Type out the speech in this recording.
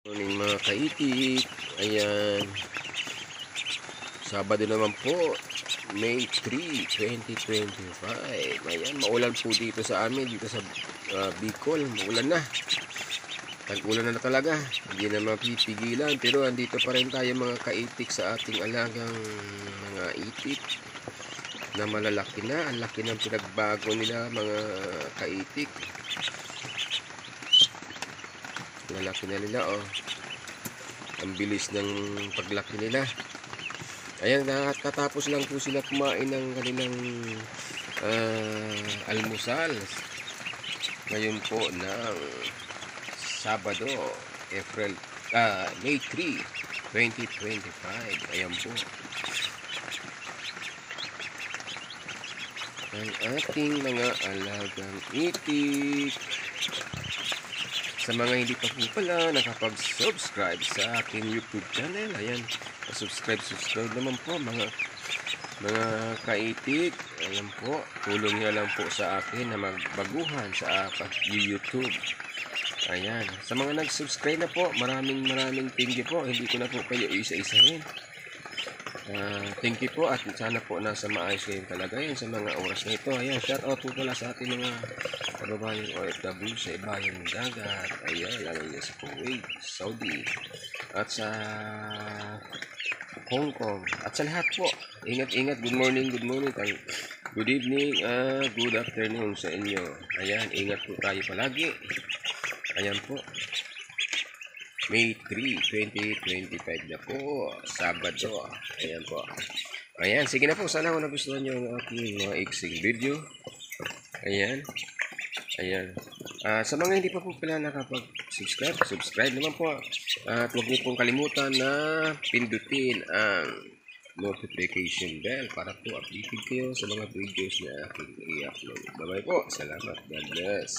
Morning mga kaitik. Ayan, Sabado naman po, May 3, 2025. Ayan, maulan po dito sa amin, dito sa Bicol. Maulan na, tag-ulan na talaga. Hindi na mapipigilan, pero andito pa rin tayo mga kaitik sa ating alagang mga itik na malalaki na. Ang laki ng pinagbago nila mga kaitik. Lalaki na nila, oh. Ang bilis ng paglaki nila. Ayan, katapos lang po sila kumain ng kanilang almusal. Ngayon po ng Sabado, May 3, 2025. Ayan po. Ang ating mga alagang itik. Sa mga hindi pa po pala nakapag-subscribe sa aking YouTube channel, ayan, subscribe naman po mga kaitik. Ayan po, tulong nyo lang po sa akin na magbaguhan sa pag-YouTube. Ayan, sa mga nag-subscribe na po, maraming thank you po. Hindi ko na po kayo isa-isahin. Thank you po, at sana po nasa maayos kayong kalagayan sa mga oras na ito. Ayan, shout out po pala sa ating mga kababayang OFW sa ibayang dagat. Ayan, lalo niya sa Kuwait, Saudi, at sa Hong Kong, at sa lahat po. Ingat. Good morning, good evening, good afternoon sa inyo. Ayan, ingat po tayo palagi. Ayan po, May 3, 2025 na po, Sabado. Ayan po. Ayan, sige na po. Sana kung nagustuhan nyo ang aking mga iksing video. Ayan. Sa mga hindi pa po pala subscribe naman po. At huwag niyo pong kalimutan na pindutin ang notification bell para po updated kayo sa mga videos na aking i-upload. Bye-bye po. Salamat. God bless.